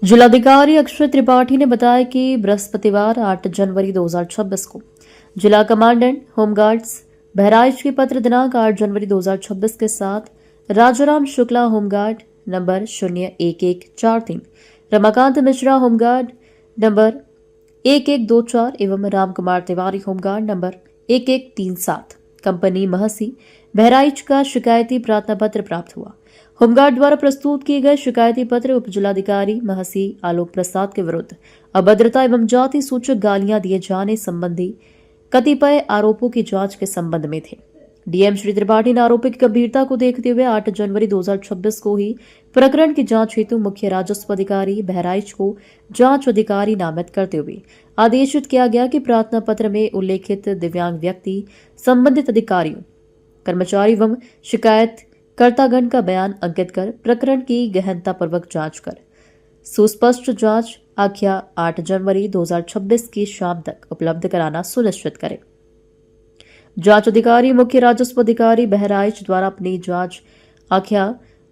जिलाधिकारी अक्षय त्रिपाठी ने बताया कि बृहस्पतिवार 8 जनवरी 2026 को जिला कमांडेंट होमगार्ड्स बहराइच के पत्र दिनांक 8 जनवरी 2026 के साथ Rajaram Shukla home guard number 01143, Ramakant Mishra home guard number 1124 एवं Ram Kumar Tiwari home guard number 1137 company Mahsi Bahraich का शिकायती प्रार्थना पत्र प्राप्त हुआ। होमगार्ड द्वारा प्रस्तुत किए गए शिकायती पत्र उप जिलाधिकारी महसी आलोक प्रसाद के विरुद्ध अभद्रता एवं जाति सूचक गालियां दिए जाने संबंधी कतिपय आरोपों की जांच के संबंध में थे। डीएम श्री त्रिपाठी ने आरोपी की गंभीरता को देखते हुए 8 जनवरी 2026 को ही प्रकरण की जांच हेतु मुख्य राजस्व अधिकारी बहराइच को जांच अधिकारी नामित करते हुए आदेशित किया गया कि प्रार्थना पत्र में उल्लेखित दिव्यांग व्यक्ति संबंधित अधिकारियों, कर्मचारी एवं शिकायतकर्तागण का बयान अंकित कर प्रकरण की गहनतापूर्वक जांच कर सुस्पष्ट जांच आख्या 8 जनवरी 2026 की शाम तक उपलब्ध कराना सुनिश्चित करें। जांच अधिकारी मुख्य राजस्व अधिकारी बहराइच द्वारा अपनी जांच आख्या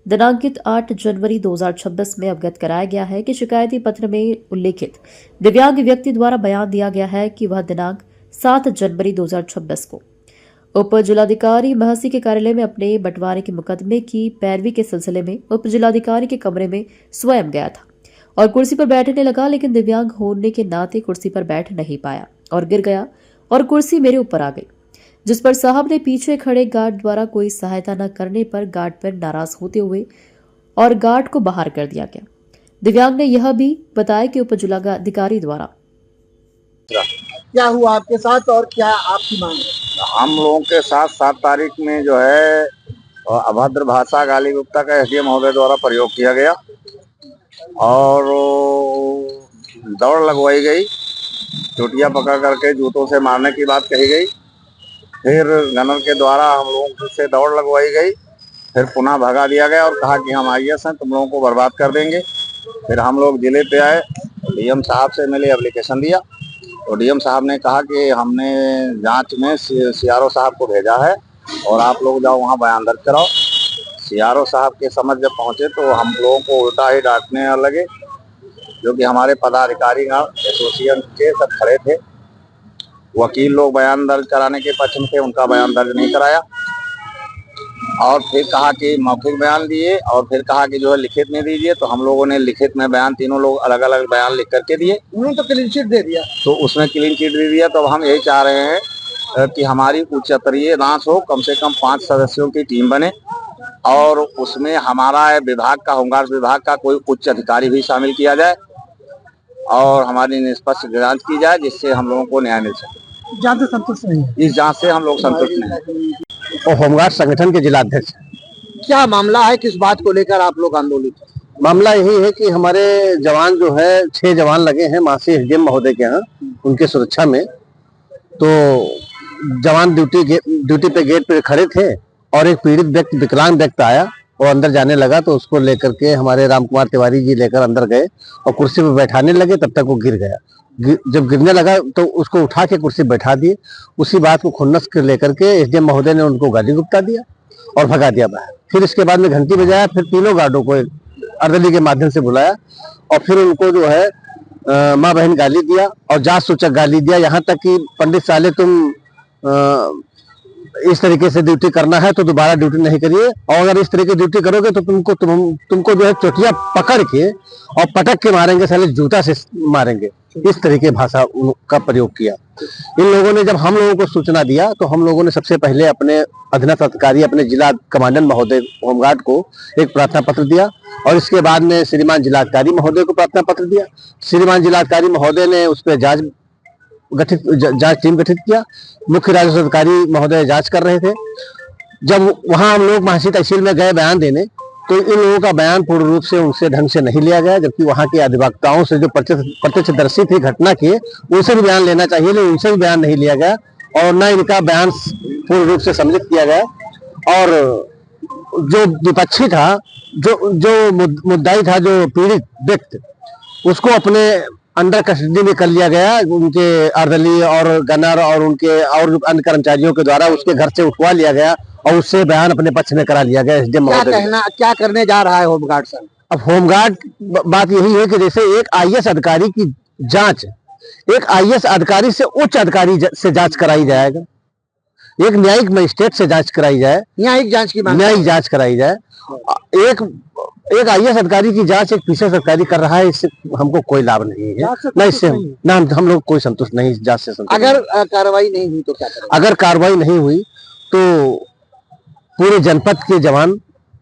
दिनांकित 8 जनवरी 2026 में अवगत कराया गया है कि शिकायती पत्र में उल्लेखित दिव्यांग व्यक्ति द्वारा बयान दिया गया है कि वह दिनांक 7 जनवरी 2026 को उप जिलाधिकारी महसी के कार्यालय में अपने बंटवारे के मुकदमे की पैरवी के सिलसिले में उप जिलाधिकारी के कमरे में स्वयं गया था और कुर्सी पर बैठने लगा, लेकिन दिव्यांग होने के नाते कुर्सी पर बैठ नहीं पाया और गिर गया और कुर्सी मेरे ऊपर आ गई, जिस पर साहब ने पीछे खड़े गार्ड द्वारा कोई सहायता न करने पर गार्ड पर नाराज होते हुए और गार्ड को बाहर कर दिया गया। दिव्यांग ने यह भी बताया कि उप जिलाधिकारी द्वारा क्या हुआ आपके साथ और क्या आपकी मांग है? हम लोगों के साथ 7 तारीख में जो है अभद्र भाषा गाली गुप्ता का एसडीएम महोदय द्वारा प्रयोग किया गया और दौड़ लगवाई गई, चोटियां पकड़ करके जूतों से मारने की बात कही गई। फिर गनर के द्वारा हम लोगों से दौड़ लगवाई गई, फिर पुनः भगा दिया गया और कहा कि हम आईएएस हैं, तुम लोगों को बर्बाद कर देंगे। फिर हम लोग जिले पे आए, डीएम साहब से मिले, एप्लीकेशन दिया तो डीएम साहब ने कहा कि हमने जांच में सीआरओ साहब को भेजा है और आप लोग जाओ वहां बयान दर्ज कराओ। सीआरओ साहब के समझ जब पहुंचे तो हम लोगों को उल्टा ही डांटने लगे, जो कि हमारे पदाधिकारी एसोसिएशन के सब खड़े थे। वकील लोग बयान दर्ज कराने के पक्ष में थे, उनका बयान दर्ज नहीं कराया और फिर कहा कि मौखिक बयान दिए और फिर कहा कि जो है लिखित में दीजिए। तो हम लोगों ने लिखित में बयान, तीनों लोग अलग अलग बयान लिख करके दिए। उन्होंने तो क्लीन चिट दे दिया, तो उसमें क्लीन चिट दे दिया। तो हम यही चाह रहे हैं कि हमारी उच्च स्तरीय जांच हो, कम से कम 5 सदस्यों की टीम बने और उसमें हमारा विभाग का, होमगार्ड विभाग का कोई उच्च अधिकारी भी शामिल किया जाए और हमारी निष्पक्ष जांच की जाए, जिससे हम लोगों को न्याय मिल सके। जांच से संतुष्ट नहीं है? इस जांच से हम लोग संतुष्ट नहीं हैं। और होमगार्ड संगठन के जिलाध्यक्ष। क्या मामला है, किस बात को लेकर आप लोग आंदोलित हैं? मामला यही है कि हमारे जवान जो है 6 जवान लगे हैं मानसी एसडीएम महोदय के यहाँ उनके सुरक्षा में। तो जवान ड्यूटी पे गेट पे खड़े थे और एक पीड़ित व्यक्ति, विकलांग व्यक्ति आया और अंदर जाने लगा। तो उसको लेकर के हमारे राम कुमार तिवारी जी लेकर अंदर गए और कुर्सी पे बैठाने लगे, तब तक वो गिर गया। जब गिरने लगा तो उसको उठा के कुर्सी बैठा दिए। उसी बात को खुन्नस कर लेकर के एसडीएम महोदय ने उनको गाली गुप्ता दिया और भगा दिया बाहर। फिर इसके बाद में घंटी बजाया, फिर तीनों गार्डों को अर्दली के माध्यम से बुलाया और फिर उनको जो है माँ बहन गाली दिया और जात सूचक गाली दिया। यहाँ तक कि पंडित साले तुम इस तरीके से ड्यूटी करना है तो दोबारा ड्यूटी नहीं करिए, और अगर इस तरीके ड्यूटी करोगे तो तुमको जो है चोटियां पकड़ के और पटक के मारेंगे, साले जूता से मारेंगे। इस तरीके भाषा का प्रयोग किया। इन लोगों ने जब हम लोगों को सूचना दिया तो हम लोगों ने सबसे पहले अपने अधीनस्थ अधिकारी, अपने जिला कमांडेंट महोदय होमगार्ड को एक प्रार्थना पत्र दिया और इसके बाद में श्रीमान जिलाधिकारी महोदय को प्रार्थना पत्र दिया। श्रीमान जिलाधिकारी महोदय ने उस पर जांच टीम गठित किया। मुख्य राजस्व अधिकारी महोदय जांच कर रहे थे। जब वहां हम लोग महसी तहसील में गए बयान देने, तो इन लोगों का बयान पूर्ण रूप से उनसे ढंग से नहीं लिया गया, जबकि वहां के अधिवक्ताओं से जो प्रत्यक्षदर्शी थे घटना के, उनसे भी बयान लेना चाहिए, लेकिन उनसे भी बयान नहीं लिया गया और न इनका बयान पूर्ण रूप से सम्मिलित किया गया। और जो विपक्षी था, जो मुद्दाई था, जो पीड़ित व्यक्ति, उसको अपने अंडर कस्टडी में कर लिया गया। उनके अर्दली और गनर और उनके और अन्य कर्मचारियों के द्वारा उसके घर से उठवा लिया गया और उससे बयान अपने पक्ष में करा लिया गया। एसडीएम महोदय क्या करने जा रहा है होमगार्ड सर? अब होमगार्ड बात यही है कि जैसे एक आईएएस अधिकारी की जांच एक आईएएस अधिकारी से उच्च अधिकारी से जांच कराई जाएगा, एक न्यायिक मजिस्ट्रेट से जांच कराई जाए, न्यायिक जांच की मांग न्यायिक जांच कराई जाए। एक आईएएस अधिकारी की जांच एक पीसीएस अधिकारी कर रहा है, इससे हमको कोई लाभ नहीं है, ना इससे ना हम लोग कोई संतुष्ट नहीं, इस जांच से संतुष्ट। अगर कार्रवाई नहीं हुई तो क्या करेंगे? अगर कार्रवाई नहीं हुई तो पूरे जनपद के जवान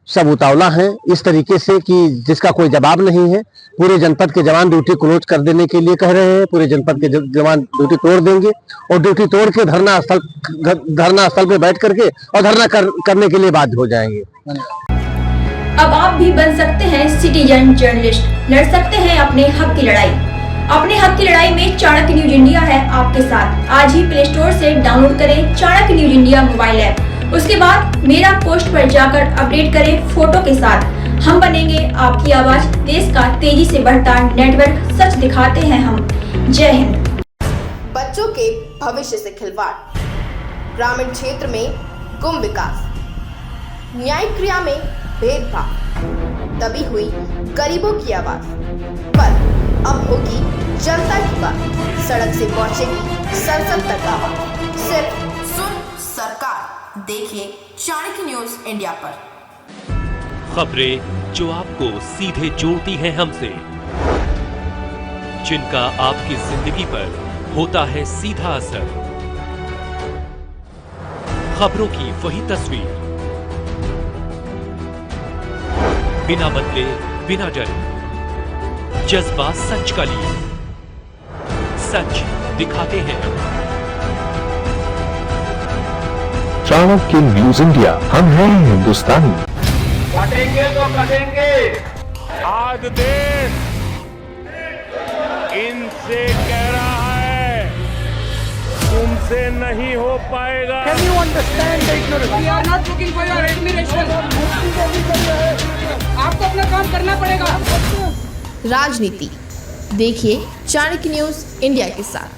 सब उतावला हैं इस तरीके से कि जिसका कोई जवाब नहीं है। पूरे जनपद के जवान ड्यूटी क्लोज कर देने के लिए कह रहे हैं, पूरे जनपद के जवान ड्यूटी तोड़ देंगे और ड्यूटी तोड़ के धरना स्थल पे बैठ करके और धरना करने के लिए बाध्य हो जाएंगे। अब आप भी बन सकते हैं सिटीजन जर्नलिस्ट, लड़ सकते हैं अपने हक की लड़ाई। अपने हक की लड़ाई में चाणक्य न्यूज इंडिया है आपके साथ। आज ही प्ले स्टोर से डाउनलोड करें Chanakya news India mobile app. उसके बाद मेरा पोस्ट पर जाकर अपडेट करें फोटो के साथ। हम बनेंगे आपकी आवाज, देश का तेजी से बढ़ता नेटवर्क, सच दिखाते हैं हम। जय हिंद। बच्चों के भविष्य से खिलवाड़, ग्रामीण क्षेत्र में गुम विकास, न्यायिक क्रिया में भेदभाव, दबी हुई गरीबों की आवाज, पर अब होगी जनता की बात। सड़क से पहुंचेगी संसद तक आवाज। सिर्फ सुन सरकार, देखिए चाणक्य न्यूज इंडिया पर। खबरें जो आपको सीधे जोड़ती हैं हमसे, जिनका आपकी जिंदगी पर होता है सीधा असर। खबरों की वही तस्वीर, बिना बदले बिना डरे, जज्बा सच का लिए, सच दिखाते हैं। चाणक्य न्यूज इंडिया, हम हैं हिंदुस्तानी। कटेंगे तो कटेंगे। आज देश इनसे कह रहा है तुमसे नहीं हो पाएगा। Can you understand the ignorance? We are not looking for your admiration. आपको अपना काम करना पड़ेगा। राजनीति देखिए चाणक्य न्यूज इंडिया के साथ।